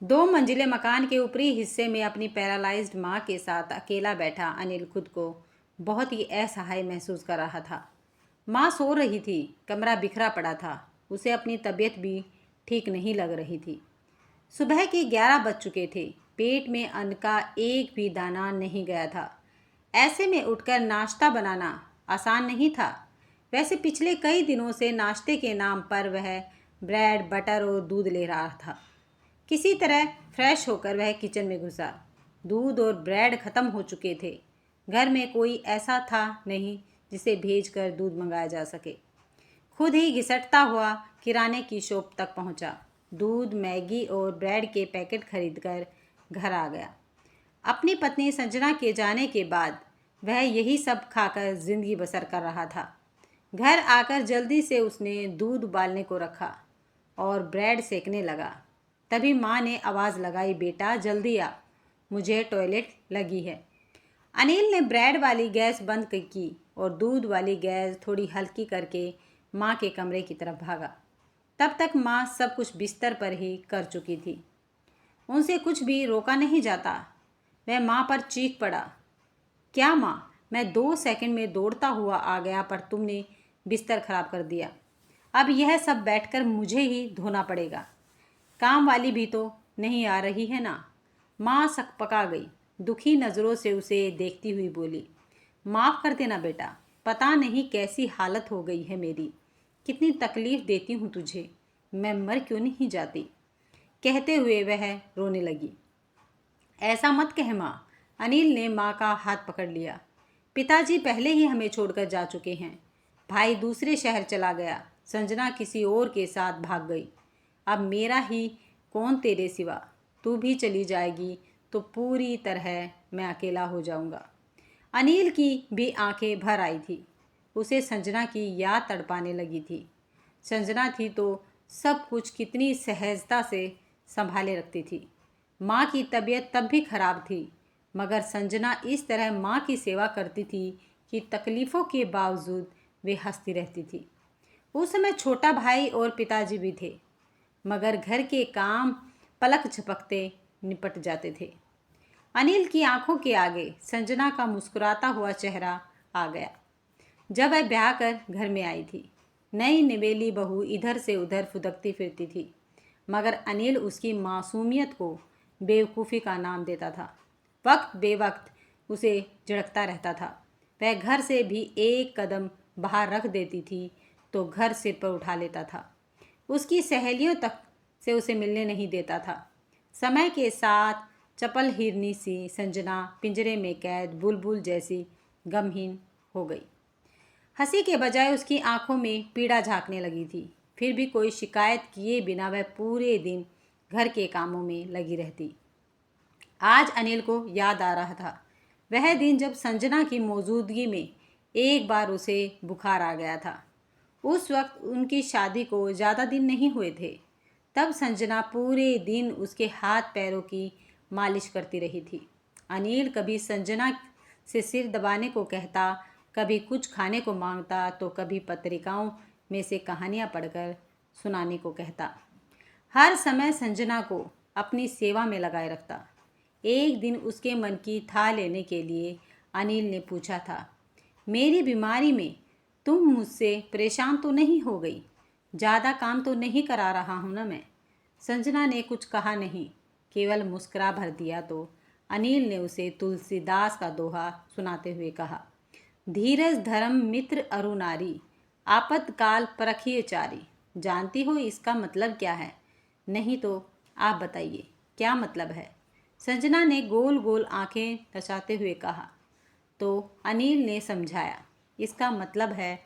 दो मंजिले मकान के ऊपरी हिस्से में अपनी पैरालाइज्ड माँ के साथ अकेला बैठा अनिल खुद को बहुत ही असहाय महसूस कर रहा था। माँ सो रही थी, कमरा बिखरा पड़ा था, उसे अपनी तबीयत भी ठीक नहीं लग रही थी। सुबह के 11 बज चुके थे, पेट में अन्न का एक भी दाना नहीं गया था। ऐसे में उठकर नाश्ता बनाना आसान नहीं था। वैसे पिछले कई दिनों से नाश्ते के नाम पर वह ब्रेड, बटर और दूध ले रहा था। किसी तरह फ्रेश होकर वह किचन में घुसा। दूध और ब्रेड खत्म हो चुके थे। घर में कोई ऐसा था नहीं जिसे भेजकर दूध मंगाया जा सके। खुद ही घिसटता हुआ किराने की शॉप तक पहुंचा। दूध, मैगी और ब्रेड के पैकेट खरीदकर घर आ गया। अपनी पत्नी संजना के जाने के बाद वह यही सब खाकर जिंदगी बसर कर रहा था। घर आकर जल्दी से उसने दूध उबालने को रखा और ब्रेड सेकने लगा। तभी माँ ने आवाज़ लगाई, बेटा जल्दी आ, मुझे टॉयलेट लगी है। अनिल ने ब्रेड वाली गैस बंद की और दूध वाली गैस थोड़ी हल्की करके माँ के कमरे की तरफ भागा। तब तक माँ सब कुछ बिस्तर पर ही कर चुकी थी। उनसे कुछ भी रोका नहीं जाता। वह माँ पर चीख पड़ा, क्या माँ, मैं 2 सेकंड में दौड़ता हुआ आ गया पर तुमने बिस्तर खराब कर दिया। अब यह सब बैठकर मुझे ही धोना पड़ेगा। काम वाली भी तो नहीं आ रही है ना। माँ सकपका गई, दुखी नज़रों से उसे देखती हुई बोली, माफ़ कर देना बेटा, पता नहीं कैसी हालत हो गई है मेरी, कितनी तकलीफ़ देती हूँ तुझे, मैं मर क्यों नहीं जाती। कहते हुए वह रोने लगी। ऐसा मत कह माँ, अनिल ने माँ का हाथ पकड़ लिया। पिताजी पहले ही हमें छोड़कर जा चुके हैं। भाई दूसरे शहर चला गया, संजना किसी और के साथ भाग गई। अब मेरा ही कौन तेरे सिवा, तू भी चली जाएगी तो पूरी तरह मैं अकेला हो जाऊंगा। अनिल की भी आंखें भर आई थी। उसे संजना की याद तड़पाने लगी थी। संजना थी तो सब कुछ कितनी सहजता से संभाले रखती थी। माँ की तबीयत तब भी खराब थी, मगर संजना इस तरह माँ की सेवा करती थी कि तकलीफ़ों के बावजूद वे हंसती रहती थी। उस समय छोटा भाई और पिताजी भी थे, मगर घर के काम पलक झपकते निपट जाते थे। अनिल की आंखों के आगे संजना का मुस्कुराता हुआ चेहरा आ गया जब वह ब्याह कर घर में आई थी। नई निवेली बहू इधर से उधर फुदकती फिरती थी, मगर अनिल उसकी मासूमियत को बेवकूफ़ी का नाम देता था। वक्त बेवक्त उसे झिड़कता रहता था। वह घर से भी एक कदम बाहर रख देती थी तो घर सिर पर उठा लेता था। उसकी सहेलियों तक से उसे मिलने नहीं देता था। समय के साथ चपल हिरनी सी संजना पिंजरे में कैद बुलबुल जैसी गमहीन हो गई। हंसी के बजाय उसकी आंखों में पीड़ा झांकने लगी थी। फिर भी कोई शिकायत किए बिना वह पूरे दिन घर के कामों में लगी रहती। आज अनिल को याद आ रहा था वह दिन जब संजना की मौजूदगी में एक बार उसे बुखार आ गया था। उस वक्त उनकी शादी को ज़्यादा दिन नहीं हुए थे। तब संजना पूरे दिन उसके हाथ पैरों की मालिश करती रही थी। अनिल कभी संजना से सिर दबाने को कहता, कभी कुछ खाने को मांगता तो कभी पत्रिकाओं में से कहानियाँ पढ़कर सुनाने को कहता। हर समय संजना को अपनी सेवा में लगाए रखता। एक दिन उसके मन की था लेने के लिए अनिल ने पूछा था, मेरी बीमारी में तुम मुझसे परेशान तो नहीं हो गई? ज़्यादा काम तो नहीं करा रहा हूँ ना मैं? संजना ने कुछ कहा नहीं, केवल मुस्कुरा भर दिया तो अनिल ने उसे तुलसीदास का दोहा सुनाते हुए कहा, धीरज धर्म मित्र अरु नारी, आपतकाल परखिए चारी। जानती हो इसका मतलब क्या है? नहीं तो आप बताइए क्या मतलब है? संजना ने गोल गोल आंखें नचाते हुए कहा। तो अनिल ने समझाया, इसका मतलब है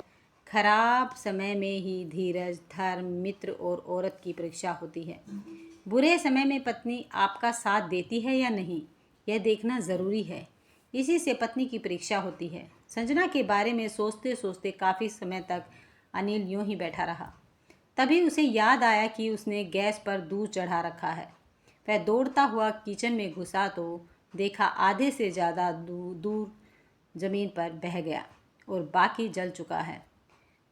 खराब समय में ही धीरज, धर्म, मित्र और औरत की परीक्षा होती है। बुरे समय में पत्नी आपका साथ देती है या नहीं, यह देखना ज़रूरी है। इसी से पत्नी की परीक्षा होती है। संजना के बारे में सोचते सोचते काफ़ी समय तक अनिल यूं ही बैठा रहा। तभी उसे याद आया कि उसने गैस पर दूध चढ़ा रखा है। वह दौड़ता हुआ किचन में घुसा तो देखा आधे से ज़्यादा दूर ज़मीन पर बह गया और बाकी जल चुका है।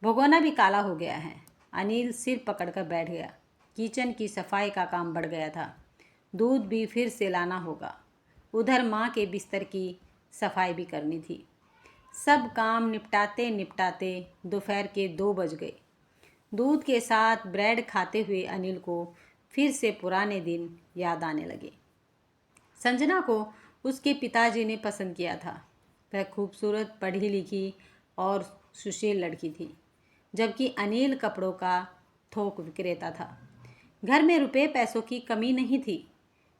भगोना भी काला हो गया है। अनिल सिर पकड़कर बैठ गया। किचन की सफाई का काम बढ़ गया था। दूध भी फिर से लाना होगा। उधर माँ के बिस्तर की सफाई भी करनी थी। सब काम निपटाते निपटाते दोपहर के 2 बज गए। दूध के साथ ब्रेड खाते हुए अनिल को फिर से पुराने दिन याद आने लगे। संजना को उसके पिताजी ने पसंद किया था। वह खूबसूरत, पढ़ी लिखी और सुशील लड़की थी, जबकि अनिल कपड़ों का थोक विक्रेता था। घर में रुपए पैसों की कमी नहीं थी,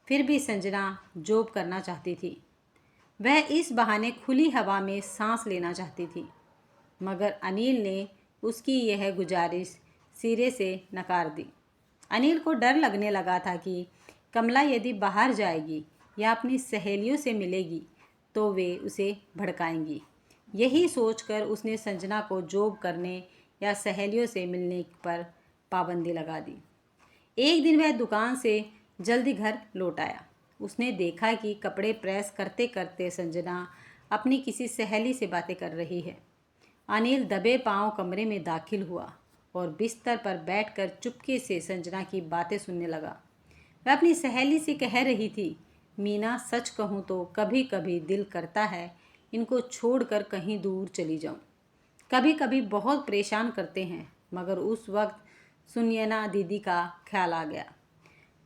फिर भी संजना जॉब करना चाहती थी। वह इस बहाने खुली हवा में सांस लेना चाहती थी, मगर अनिल ने उसकी यह गुजारिश सिरे से नकार दी। अनिल को डर लगने लगा था कि कमला यदि बाहर जाएगी या अपनी सहेलियों से मिलेगी तो वे उसे भड़काएंगी। यही सोचकर उसने संजना को जॉब करने या सहेलियों से मिलने पर पाबंदी लगा दी। एक दिन वह दुकान से जल्दी घर लौट आया। उसने देखा कि कपड़े प्रेस करते करते संजना अपनी किसी सहेली से बातें कर रही है। अनिल दबे पांव कमरे में दाखिल हुआ और बिस्तर पर बैठकर चुपके से संजना की बातें सुनने लगा। वह अपनी सहेली से कह रही थी, मीना, सच कहूँ तो कभी कभी दिल करता है इनको छोड़कर कहीं दूर चली जाऊँ। कभी कभी बहुत परेशान करते हैं, मगर उस वक्त सुनयना दीदी का ख्याल आ गया।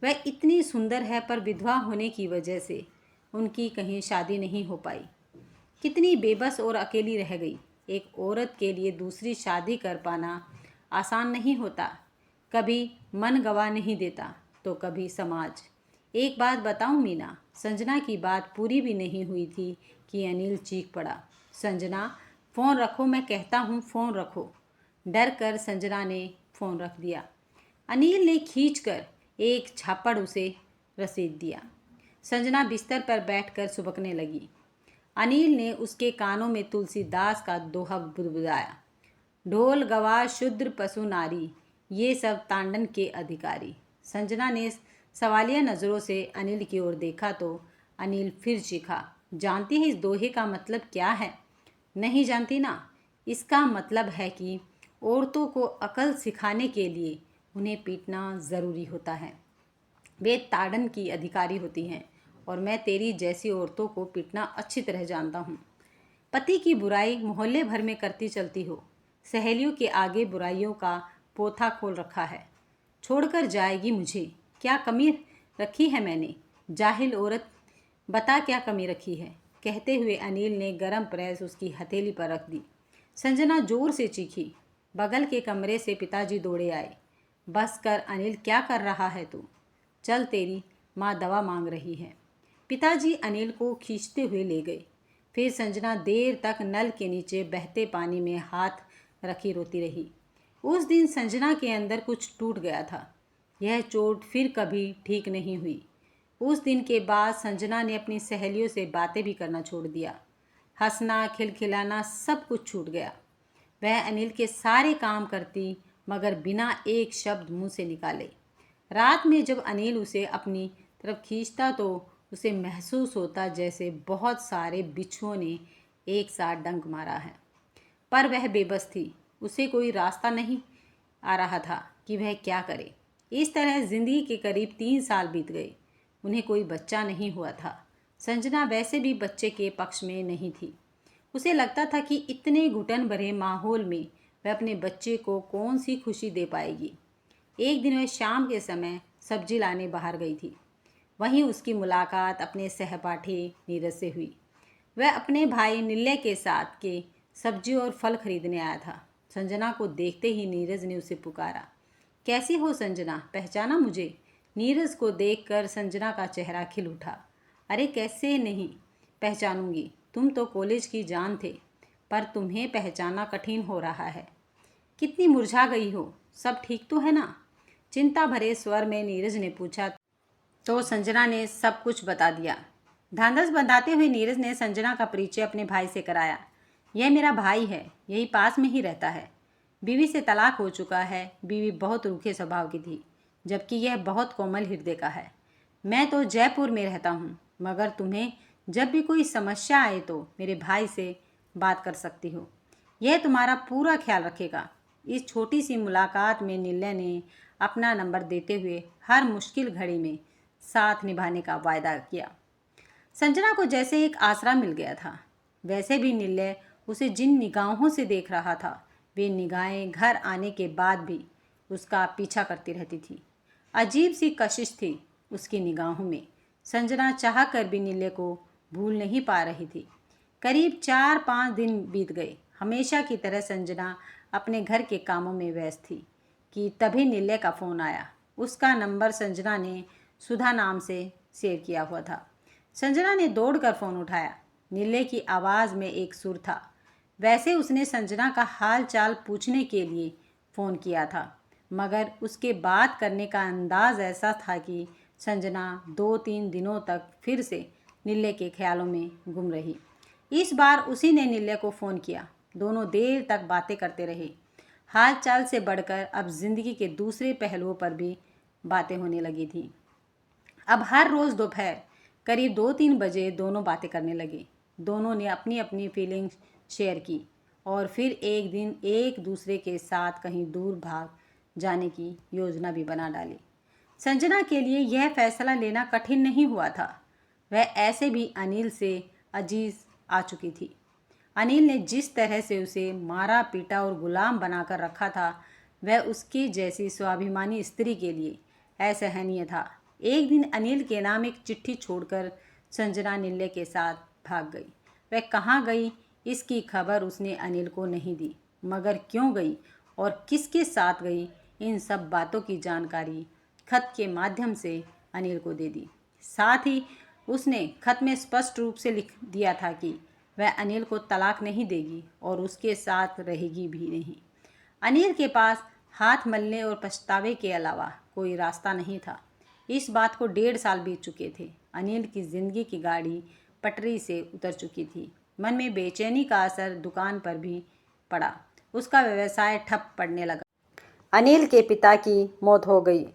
वह इतनी सुंदर है, पर विधवा होने की वजह से उनकी कहीं शादी नहीं हो पाई। कितनी बेबस और अकेली रह गई। एक औरत के लिए दूसरी शादी कर पाना आसान नहीं होता। कभी मन गवा नहीं देता तो कभी समाज। एक बात बताऊं मीना, संजना की बात पूरी भी नहीं हुई थी कि अनिल चीख पड़ा, संजना फ़ोन रखो, मैं कहता हूँ फ़ोन रखो। डर कर संजना ने फ़ोन रख दिया। अनिल ने खींचकर एक झापड़ उसे रसीद दिया। संजना बिस्तर पर बैठकर सुबकने लगी। अनिल ने उसके कानों में तुलसीदास का दोहा बुदबुदाया, ढोल गवार शूद्र पशु नारी, ये सब तांडन के अधिकारी। संजना ने सवालिया नज़रों से अनिल की ओर देखा तो अनिल फिर चीखा, जानती है इस दोहे का मतलब क्या है? नहीं जानती ना? इसका मतलब है कि औरतों को अकल सिखाने के लिए उन्हें पीटना ज़रूरी होता है। वे ताड़न की अधिकारी होती हैं और मैं तेरी जैसी औरतों को पीटना अच्छी तरह जानता हूँ। पति की बुराई मोहल्ले भर में करती चलती हो, सहेलियों के आगे बुराइयों का पोथा खोल रखा है। छोड़कर जाएगी मुझे? क्या कमी रखी है मैंने? जाहिल औरत, बता क्या कमी रखी है? कहते हुए अनिल ने गरम प्रेस उसकी हथेली पर रख दी। संजना जोर से चीखी। बगल के कमरे से पिताजी दौड़े आए। बस कर अनिल, क्या कर रहा है तू? चल, तेरी माँ दवा मांग रही है। पिताजी अनिल को खींचते हुए ले गए। फिर संजना देर तक नल के नीचे बहते पानी में हाथ रखी रोती रही। उस दिन संजना के अंदर कुछ टूट गया था। यह चोट फिर कभी ठीक नहीं हुई। उस दिन के बाद संजना ने अपनी सहेलियों से बातें भी करना छोड़ दिया। हंसना, खिलखिलाना सब कुछ छूट गया। वह अनिल के सारे काम करती, मगर बिना एक शब्द मुंह से निकाले। रात में जब अनिल उसे अपनी तरफ खींचता तो उसे महसूस होता जैसे बहुत सारे बिच्छुओं ने एक साथ डंक मारा है। पर वह बेबस थी। उसे कोई रास्ता नहीं आ रहा था कि वह क्या करे। इस तरह जिंदगी के करीब 3 साल बीत गए। उन्हें कोई बच्चा नहीं हुआ था। संजना वैसे भी बच्चे के पक्ष में नहीं थी। उसे लगता था कि इतने घुटन भरे माहौल में वह अपने बच्चे को कौन सी खुशी दे पाएगी। एक दिन वह शाम के समय सब्जी लाने बाहर गई थी। वहीं उसकी मुलाकात अपने सहपाठी नीरज से हुई। वह अपने भाई निल्ले के साथ के सब्जी और फल खरीदने आया था। संजना को देखते ही नीरज ने उसे पुकारा, कैसी हो संजना, पहचाना मुझे? नीरज को देखकर संजना का चेहरा खिल उठा। अरे कैसे नहीं पहचानूंगी, तुम तो कॉलेज की जान थे, पर तुम्हें पहचाना कठिन हो रहा है। कितनी मुरझा गई हो, सब ठीक तो है ना? चिंता भरे स्वर में नीरज ने पूछा तो संजना ने सब कुछ बता दिया। ढांढस बंधाते हुए नीरज ने संजना का परिचय अपने भाई से कराया। यह मेरा भाई है, यही पास में ही रहता है। बीवी से तलाक हो चुका है। बीवी बहुत रूखे स्वभाव की थी, जबकि यह बहुत कोमल हृदय का है। मैं तो जयपुर में रहता हूँ, मगर तुम्हें जब भी कोई समस्या आए तो मेरे भाई से बात कर सकती हो। यह तुम्हारा पूरा ख्याल रखेगा। इस छोटी सी मुलाकात में निल्ले ने अपना नंबर देते हुए हर मुश्किल घड़ी में साथ निभाने का वायदा किया। संजना को जैसे एक आसरा मिल गया था। वैसे भी नीलय उसे जिन निगाहों से देख रहा था, वे निगाहें घर आने के बाद भी उसका पीछा करती रहती थी। अजीब सी कशिश थी उसकी निगाहों में। संजना चाह कर भी नीलय को भूल नहीं पा रही थी। करीब 4-5 दिन बीत गए। हमेशा की तरह संजना अपने घर के कामों में व्यस्त थी कि तभी नीलय का फ़ोन आया। उसका नंबर संजना ने सुधा नाम से सेव किया हुआ था। संजना ने दौड़कर फ़ोन उठाया। नीलय की आवाज़ में एक सुर था। वैसे उसने संजना का हाल चाल पूछने के लिए फ़ोन किया था, मगर उसके बात करने का अंदाज़ ऐसा था कि संजना 2-3 दिनों तक फिर से नीलय के ख्यालों में गुम रही। इस बार उसी ने नीलय को फ़ोन किया। दोनों देर तक बातें करते रहे। हाल चाल से बढ़कर अब ज़िंदगी के दूसरे पहलुओं पर भी बातें होने लगी थी। अब हर रोज़ दोपहर करीब 2-3 बजे दोनों बातें करने लगे। दोनों ने अपनी अपनी फीलिंग्स शेयर की और फिर एक दिन एक दूसरे के साथ कहीं दूर भाग जाने की योजना भी बना डाली। संजना के लिए यह फैसला लेना कठिन नहीं हुआ था। वह ऐसे भी अनिल से अजीज आ चुकी थी। अनिल ने जिस तरह से उसे मारा पीटा और गुलाम बनाकर रखा था, वह उसकी जैसी स्वाभिमानी स्त्री के लिए असहनीय था। एक दिन अनिल के नाम एक चिट्ठी छोड़कर संजना नीलय के साथ भाग गई। वह कहाँ गई इसकी खबर उसने अनिल को नहीं दी, मगर क्यों गई और किसके साथ गई, इन सब बातों की जानकारी खत के माध्यम से अनिल को दे दी। साथ ही उसने खत में स्पष्ट रूप से लिख दिया था कि वह अनिल को तलाक नहीं देगी और उसके साथ रहेगी भी नहीं। अनिल के पास हाथ मलने और पछतावे के अलावा कोई रास्ता नहीं था। इस बात को 1.5 साल बीत चुके थे। अनिल की ज़िंदगी की गाड़ी पटरी से उतर चुकी थी। मन में बेचैनी का असर दुकान पर भी पड़ा। उसका व्यवसाय ठप पड़ने लगा। अनिल के पिता की मौत हो गई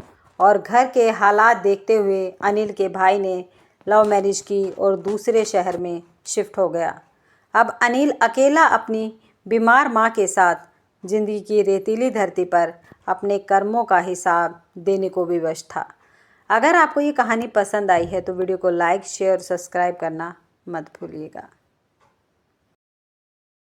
और घर के हालात देखते हुए अनिल के भाई ने लव मैरिज की और दूसरे शहर में शिफ्ट हो गया। अब अनिल अकेला अपनी बीमार माँ के साथ जिंदगी की रेतीली धरती पर अपने कर्मों का हिसाब देने को विवश था। अगर आपको ये कहानी पसंद आई है तो वीडियो को लाइक, शेयर, सब्सक्राइब करना मत भूलिएगा।